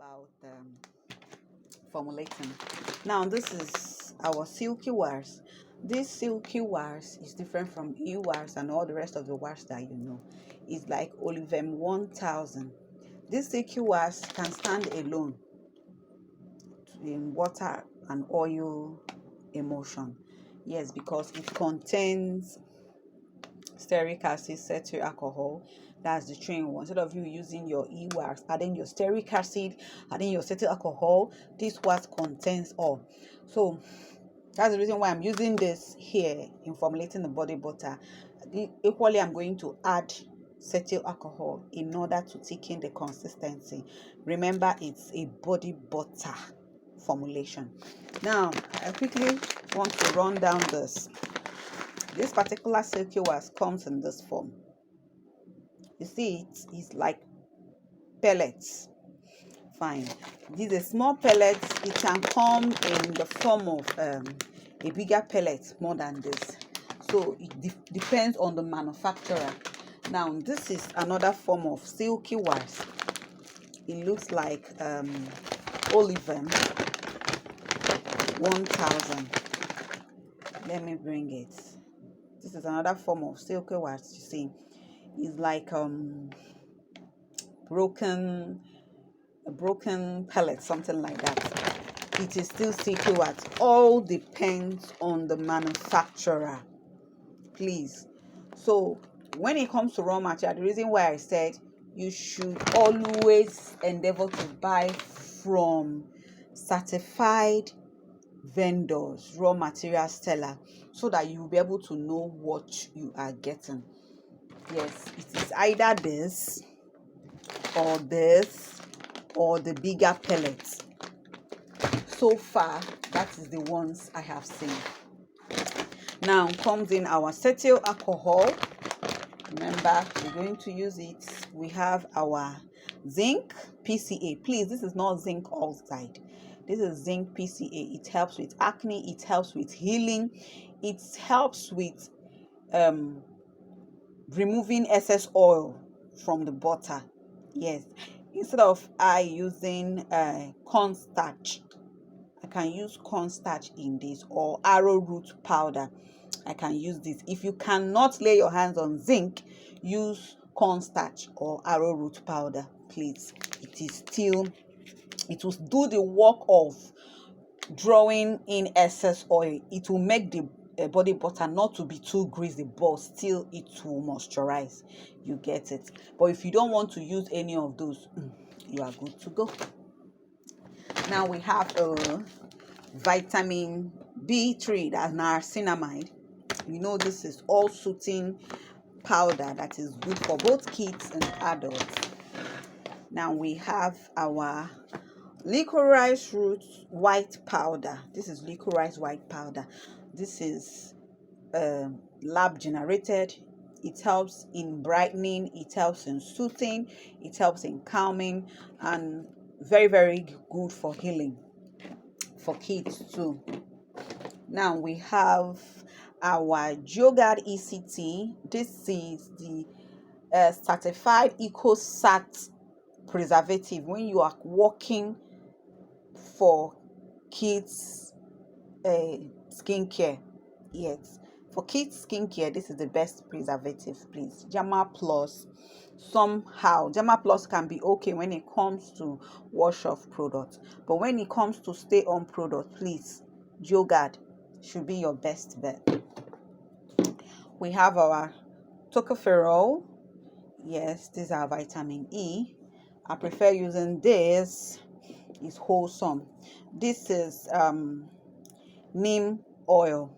about formulating. Now this is our silky wires. This silky wires is different from e-wires and all the rest of the wires that you know. It's like Olivem 1000. This silky wires can stand alone in water and oil emulsion. Yes, because it contains stearic acid, cetyl alcohol. That's the train one. Instead of you using your e-wax, adding your stearic acid, adding your cetyl alcohol, this wax contains all. So that's the reason why I'm using this here in formulating the body butter. Equally, I'm going to add cetyl alcohol in order to thicken the consistency. Remember, it's a body butter formulation. Now I quickly want to run down this. This particular silky wax comes in this form. You see, it is like pellets. Fine. These are small pellets. It can come in the form of a bigger pellet more than this. So it depends on the manufacturer. Now this is another form of silky wax. It looks like Olivem 1000. Let me bring it. This is another form of silky wax. You see, it's like broken pellet, something like that. It is still silky wax. All depends on the manufacturer, please. So when it comes to raw material, the reason why I said you should always endeavor to buy from certified vendors, raw material seller, so that you will be able to know what you are getting. Yes, it is either this or this or the bigger pellets. So far, that is the ones I have seen. Now comes in our cetyl alcohol. Remember, we're going to use it. We have our zinc PCA. Please, this is not zinc oxide. This is zinc PCA. It helps with acne. It helps with healing. It helps with removing excess oil from the butter. Yes, instead of using cornstarch, I can use cornstarch in this, or arrowroot powder. I can use this. If you cannot lay your hands on zinc, use cornstarch or arrowroot powder, please. It will do the work of drawing in excess oil. It will make the body butter not to be too greasy, but still it will moisturize. You get it? But if you don't want to use any of those, you are good to go. Now we have vitamin B3, that's niacinamide. You know, this is all soothing powder that is good for both kids and adults. Now we have our licorice root white powder. This is licorice white powder. This is lab generated. It helps in brightening, it helps in soothing, it helps in calming, and very, very good for healing for kids too. Now we have our Jogard ECT. This is the certified EcoSat preservative when you are working for kids skincare. Yes, for kids skincare, this is the best preservative, please. Derma Plus. Somehow Derma Plus can be okay when it comes to wash off products, but when it comes to stay on product, please, Jogard should be your best bet. We have our tocopherol. Yes, these are vitamin E. I prefer using this. It's wholesome. This is neem oil.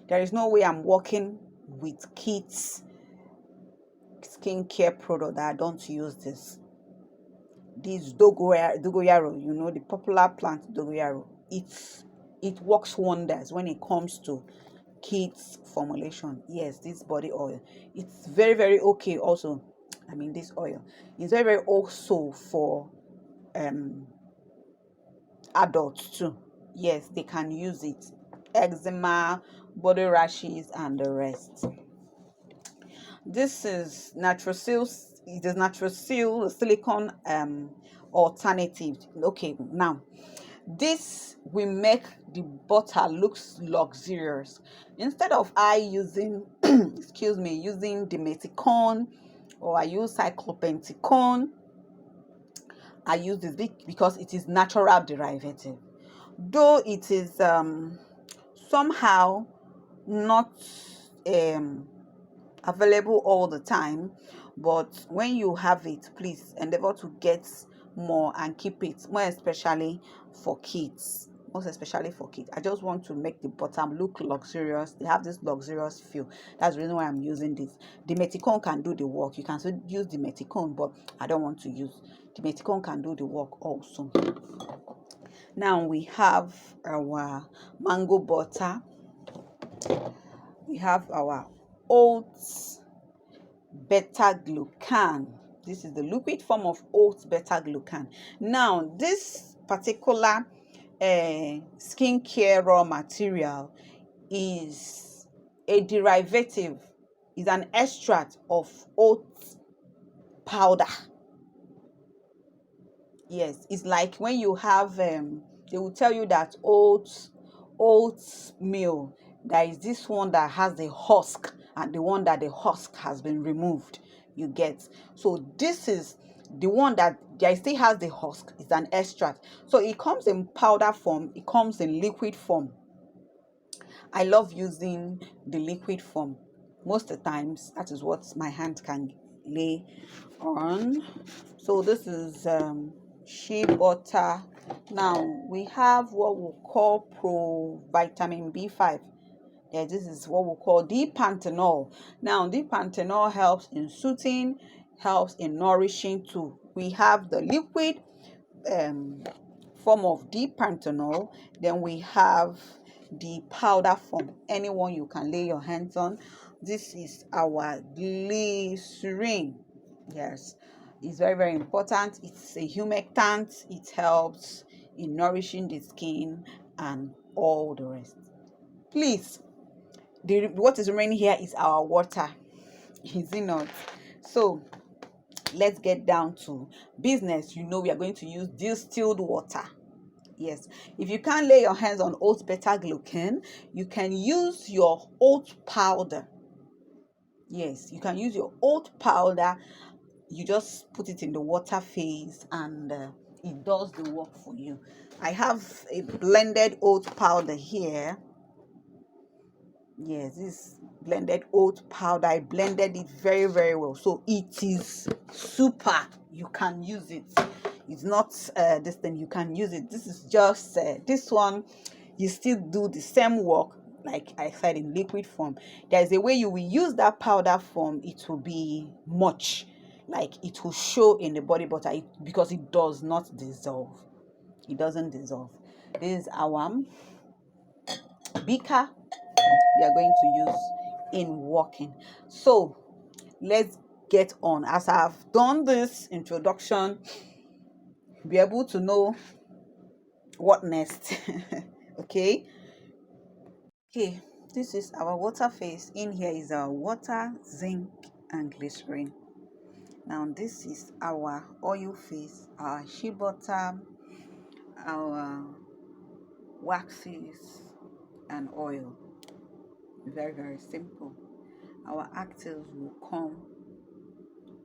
There is no way I'm working with kids skincare product that I don't use this. This dogoyaro, you know, the popular plant dogoyaro, it works wonders when it comes to kids formulation. Yes, this body oil, it's very, very okay. Also, I mean, this oil is very, very also for adults too. Yes, they can use it. Eczema, body rashes, and the rest. This is Naturocil. It is Naturocil silicone alternative. Okay, now this will make the butter looks luxurious. Instead of I using excuse me, using dimeticone, or I use cyclopenticone, I use this because it is natural derivative. Though it is somehow not um available all the time, but when you have it, please endeavor to get more and keep it, more especially for kids. Most especially for kids. I just want to make the bottom look luxurious. They have this luxurious feel. That's the reason why I'm using this. The meticone can do the work. You can still use the meticone, but I don't want to use the meticone. Can do the work also. Now we have our mango butter. We have our oats beta glucan. This is the liquid form of oats beta glucan. Now this particular skincare raw material is a derivative, is an extract of oat powder. Yes, it's like when you have they will tell you that oats meal, there is this one that has the husk and the one that the husk has been removed. You get, so this is the one that there still has the husk. It's an extract, so it comes in powder form, it comes in liquid form. I love using the liquid form. Most of the times that is what my hand can lay on. So this is shea butter. Now we have what we call pro vitamin B5. Yeah, this is what we call D-panthenol. Now D-panthenol helps in soothing, helps in nourishing too. We have the liquid um, form of D-panthenol. Then we have the powder form, anyone you can lay your hands on. This is our glycerin. Yes, it's very, very important. It's a humectant. It helps in nourishing the skin and all the rest. Please, what is remaining here is our water. Is it not? So let's get down to business. You know we are going to use distilled water. Yes, if you can't lay your hands on oat beta glucan, you can use your oat powder. Yes, you can use your oat powder. You just put it in the water phase and it does the work for you. I have a blended oat powder here. Yes, this blended oat powder. I blended it very, very well, so it is super. You can use it. It's not this thing. You can use it. This is just this one. You still do the same work like I said in liquid form. There is a way you will use that powder form. It will be much, like it will show in the body butter because it does not dissolve. It doesn't dissolve. This is our beaker we are going to use in walking. So let's get on. As I've done this introduction, be able to know what next. Okay, this is our water phase. In here is our water, zinc and glycerin. Now this is our oil phase, our shea butter, our waxes and oil. Very, very simple. Our actives will come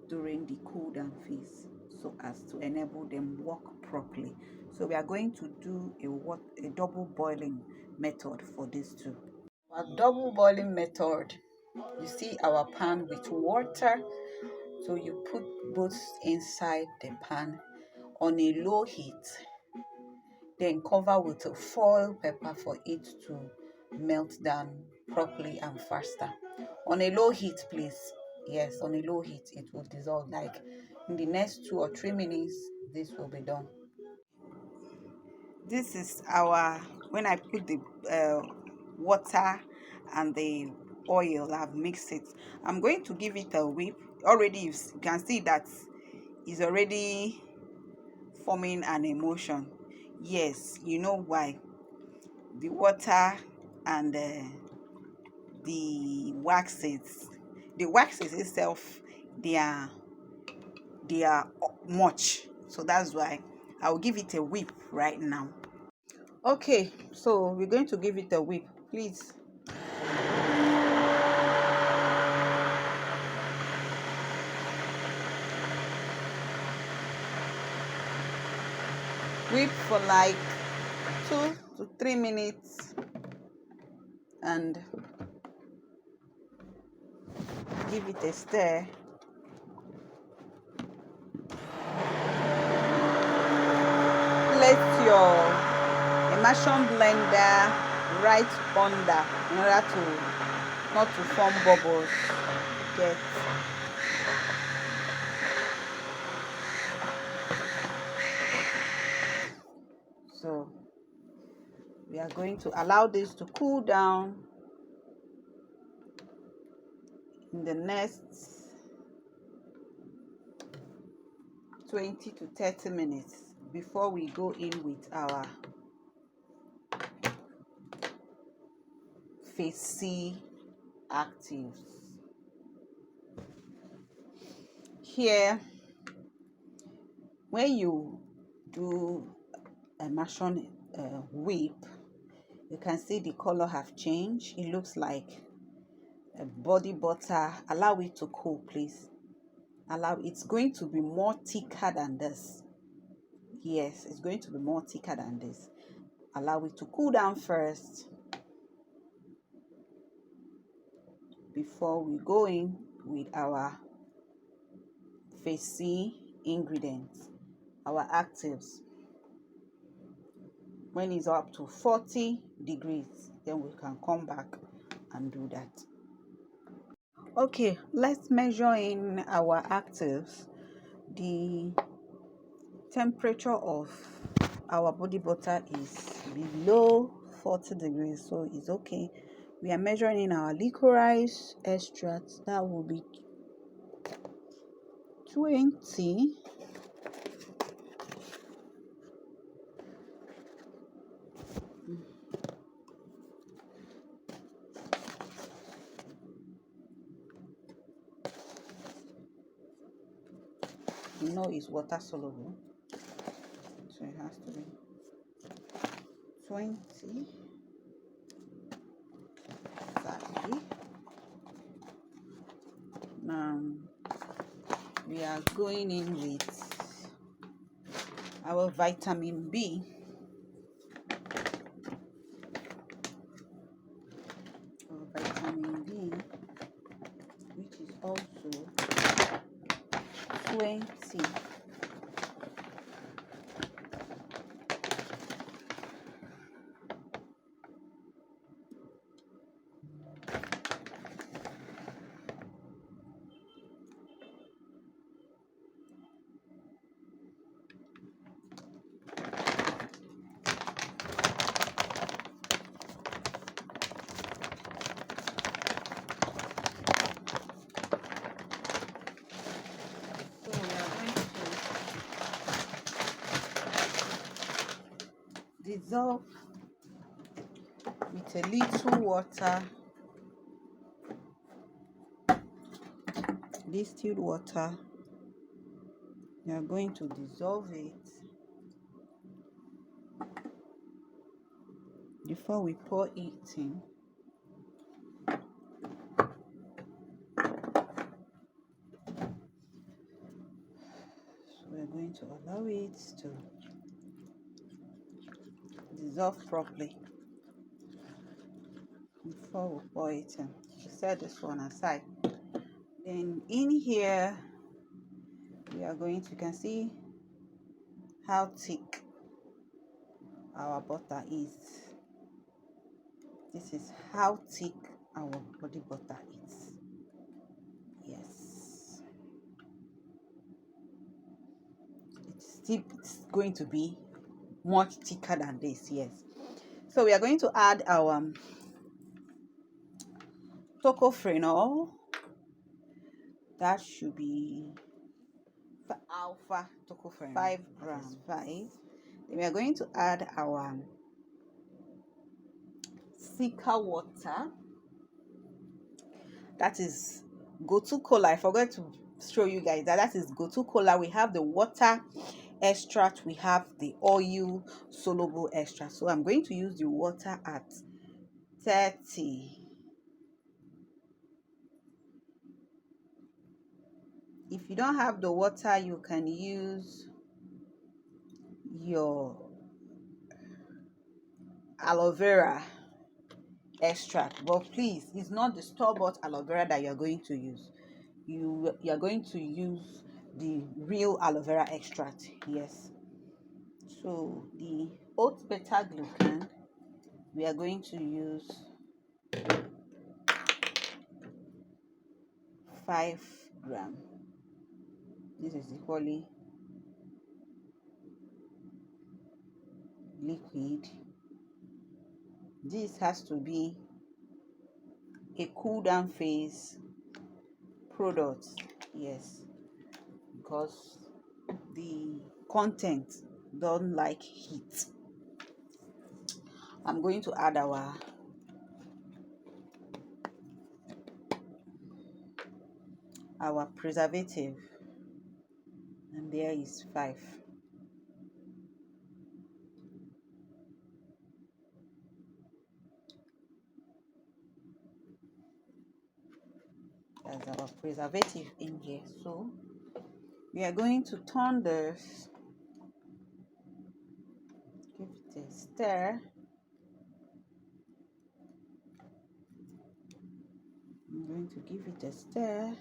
during the cool down phase so as to enable them work properly. So we are going to do a double boiling method for this too. Our double boiling method, you see our pan with water, so you put both inside the pan on a low heat, then cover with a foil paper for it to melt down properly and faster. On a low heat, please. Yes, on a low heat, it will dissolve. Like in the next 2 or 3 minutes, this will be done. This is our, when I put the water and the oil, I've mixed it. I'm going to give it a whip. Already you can see that it's already forming an emulsion. Yes, you know why. The water and the waxes itself, they are much, so that's why I'll give it a whip right now. Okay, so we're going to give it a whip. Please. Whip for like 2 to 3 minutes and give it a stir. Place your immersion blender right under in order to not to form bubbles. Get so we are going to allow this to cool down in the next 20 to 30 minutes before we go in with our Phase C actives. Here, when you do immersion whip, you can see the color have changed. It looks like a body butter. Allow it to cool, please. It's going to be more thicker than this. Yes, it's going to be more thicker than this. Allow it to cool down first before we go in with our Phase C ingredients, our actives. When it's up to 40 degrees, then we can come back and do that. Okay, let's measure in our actives. The temperature of our body butter is below 40 degrees, so it's okay. We are measuring in our licorice extract. That will be 20. You know it's water soluble, so it has to be 20. Exactly. Now we are going in with our vitamin B. Our vitamin B, which is also 20. Dissolve with a little water, distilled water. You are going to dissolve it before we pour it in. So we're going to allow it to dissolve properly before we pour it in. We set this one aside. Then in here we are going to, you can see how thick our butter is. This is how thick our body butter is. Yes, it's going to be much thicker than this. Yes, so we are going to add our tocopherol. That should be alpha tocopherol, 5 grams. 5. Then we are going to add our Sika water. That is Gotu Cola. I forgot to show you guys that is Gotu Cola. We have the water extract, we have the oil soluble extract. So I'm going to use the water at 30. If you don't have the water, you can use your aloe vera extract, but please, it's not the store-bought aloe vera that you're going to use. You're going to use the real aloe vera extract. Yes. So the oat beta glucan, we are going to use 5 grams. This is equally liquid. This has to be a cool down phase product. Yes, because the content don't like heat. I'm going to add our preservative, and there is 5. That's our preservative in here. So we are going to turn this, give it a stir. I'm going to give it a stir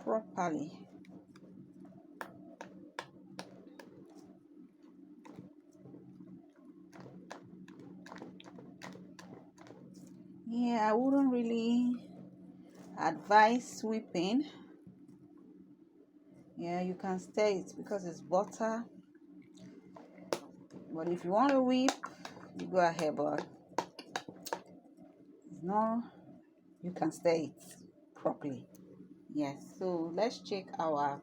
properly. Yeah, I wouldn't really advise whipping. Yeah, you can stir it because it's butter, but if you want to whip, you go ahead, but no, you can stir it properly. Yes, so let's check the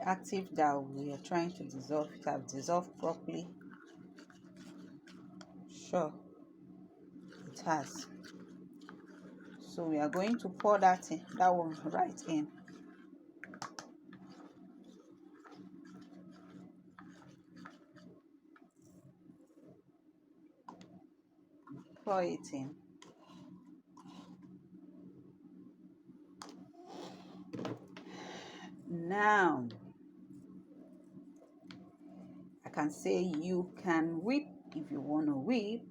active that we are trying to dissolve. It has dissolved properly. Sure, it has. So we are going to pour that one right in. Pour it in. Now I can say you can whip if you want to whip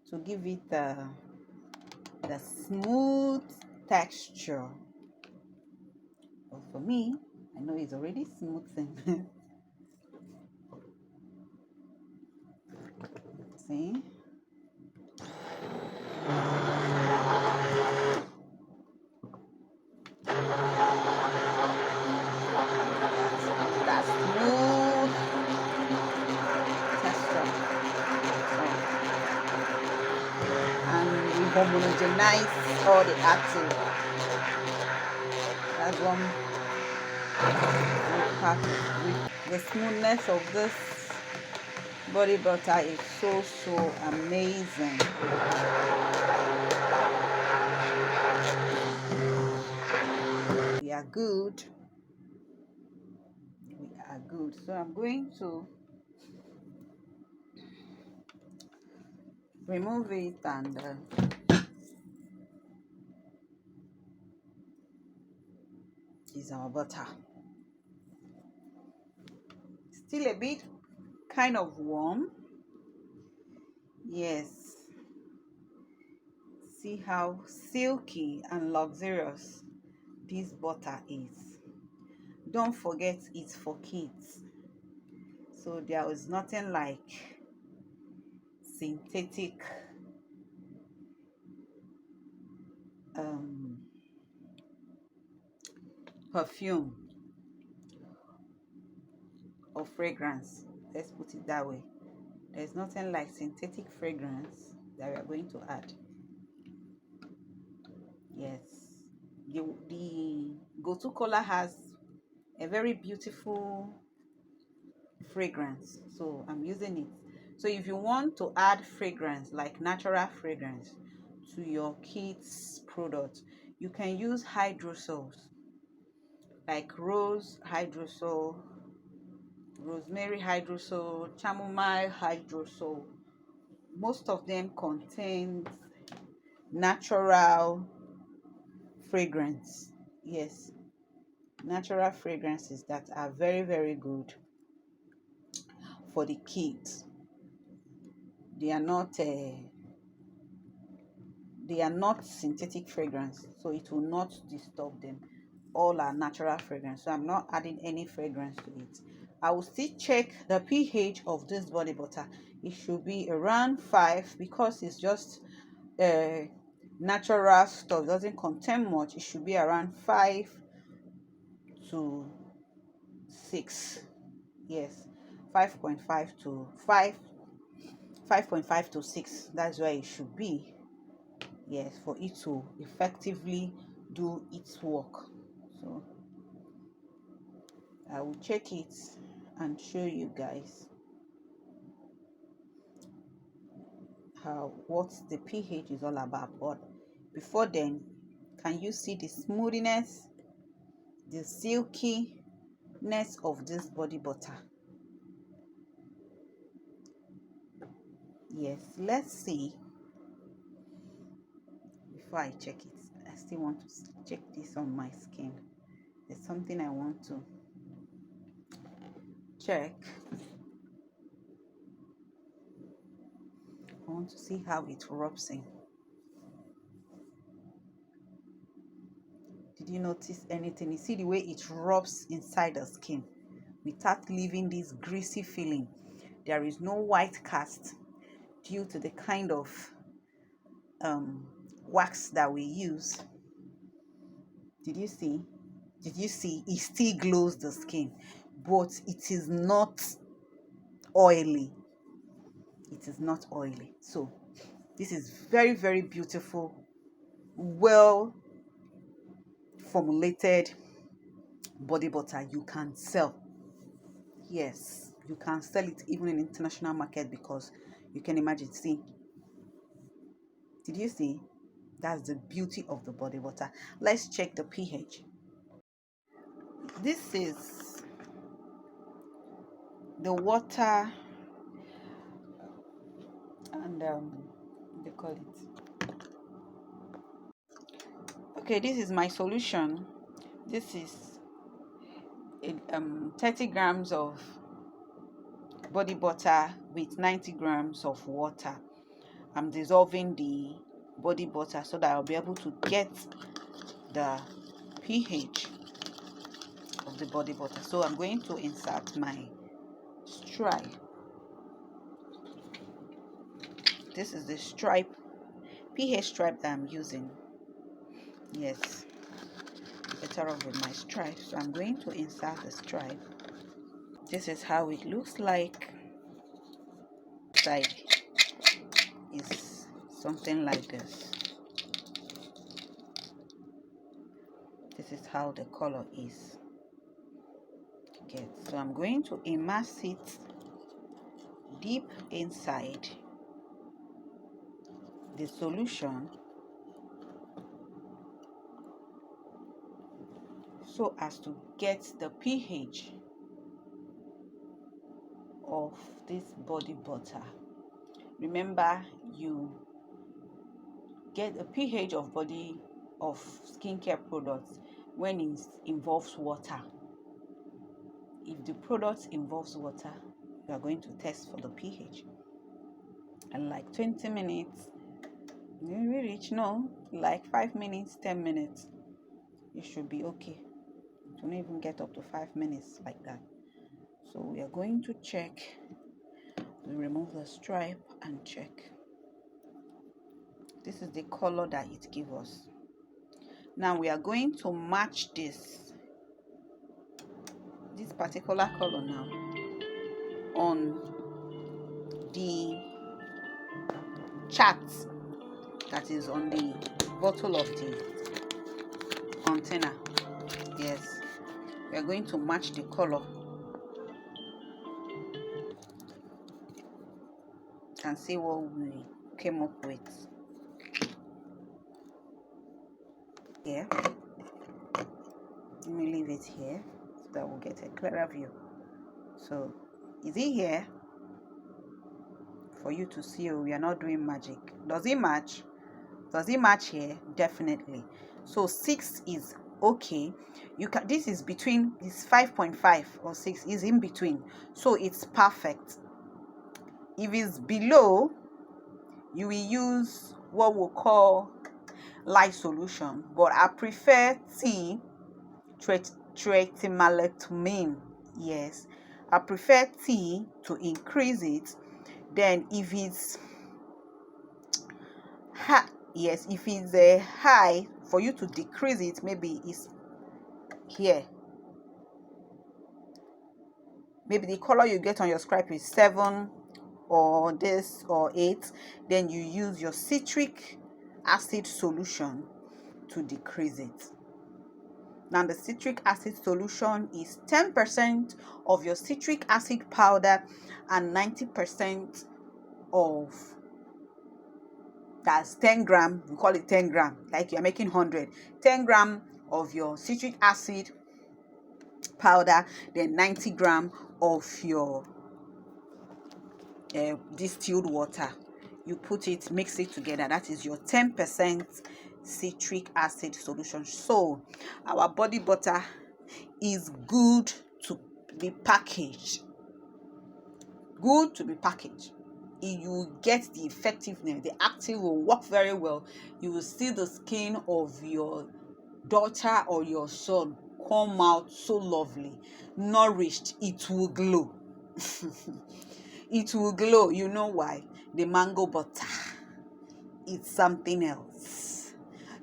to give it the smooth texture. But for me, I know it's already smoothing. See? That smooth texture. And we homogenize all the active. That's one part with the smoothness of this body butter is so amazing. We are good. We are good. So I'm going to remove it, and is our butter. Still a bit kind of warm. Yes. See how silky and luxurious this butter is. Don't forget, it's for kids. So there is nothing like synthetic perfume or fragrance. Let's put it that way. There's nothing like synthetic fragrance that we are going to add. Yes, the go-to color has a very beautiful fragrance, so I'm using it. So if you want to add fragrance, like natural fragrance, to your kids product, You can use hydrosols like rose hydrosol, rosemary hydrosol, chamomile hydrosol. Most of them contain natural fragrance. Yes, natural fragrances that are very, very good for the kids. They are not synthetic fragrance, so it will not disturb them. All are natural fragrance, so I'm not adding any fragrance to it. I will still check the pH of this body butter. It should be around 5 because it's just natural stuff. It doesn't contain much. It should be around 5 to 6. Yes, 5.5 to 5, 5.5 to 6. That's where it should be. Yes, for it to effectively do its work. So I will check it and show you guys what the pH is all about. But before then, can you see the smoothness, the silkiness of this body butter? Yes, let's see. Before I check it, I still want to check this on my skin. There's something I want to check. I want to see how it rubs in. Did you notice anything? You see the way it rubs inside the skin without leaving this greasy feeling. There is no white cast due to the kind of wax that we use. Did you see? Did you see? It still glows the skin, but it is not oily. It is not oily. So this is very, very beautiful, well formulated body butter you can sell. Yes, you can sell it even in international market, because you can imagine. See, did you see? That's the beauty of the body butter. Let's check the pH. This is the water, and they call it. Okay, this is my solution. This is 30 grams of body butter with 90 grams of water. I'm dissolving the body butter so that I'll be able to get the pH of the body butter. So I'm going to insert my stripe. This is the stripe, pH stripe that I'm using. Yes, better off with my stripe. So I'm going to insert the stripe. This is how it looks like. Side is something like this. This is how the color is. Okay, so I'm going to immerse it deep inside the solution so as to get the pH of this body butter. Remember, you get a pH of skincare products when it involves water. If the product involves water, you are going to test for the pH. And like 20 minutes, maybe reach, no, like 5 minutes, 10 minutes, you should be okay. Don't even get up to 5 minutes like that. So we are going to check. We remove the stripe and check. This is the color that it gives us. Now we are going to match this particular color now on the chart that is on the bottle of the container. Yes, we are going to match the color. And see what we came up with. here. Let me leave it here so that we'll get a clearer view. So is it here for you to see? Oh, we are not doing magic. Does it match? Does it match here? Definitely. So 6 is okay. You can, this is between, this 5.5 or 6 is in between, so it's perfect. If it's below, you will use what we'll call light solution, but I prefer tea, tretinolamine. Yes, I prefer tea to increase it. Then if it's high, yes, if it's a high, for you to decrease it, maybe it's here. Maybe the color you get on your scrap is 7 or this or 8. Then you use your citric acid solution to decrease it. Now the citric acid solution is 10% of your citric acid powder and 90% of, that's 10 gram, we call it 10 gram, like you're making 100. 10 gram of your citric acid powder, then 90 gram of your distilled water. You put it, mix it together. That is your 10% citric acid solution. So our body butter is good to be packaged. Good to be packaged. You get the effectiveness, the active will work very well. You will see the skin of your daughter or your son come out so lovely, nourished. It will glow. It will glow. You know why? The mango butter, it's something else.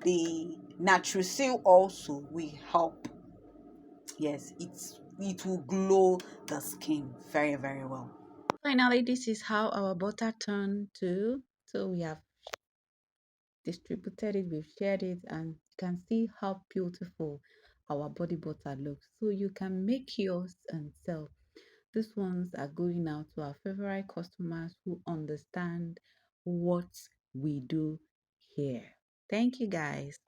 The Natrisil also will help. Yes, it will glow the skin very, very well. Finally, this is how our butter turned to. So we have distributed it, we've shared it, and you can see how beautiful our body butter looks. So you can make yours and sell. These ones are going out to our favorite customers who understand what we do here. Thank you, guys.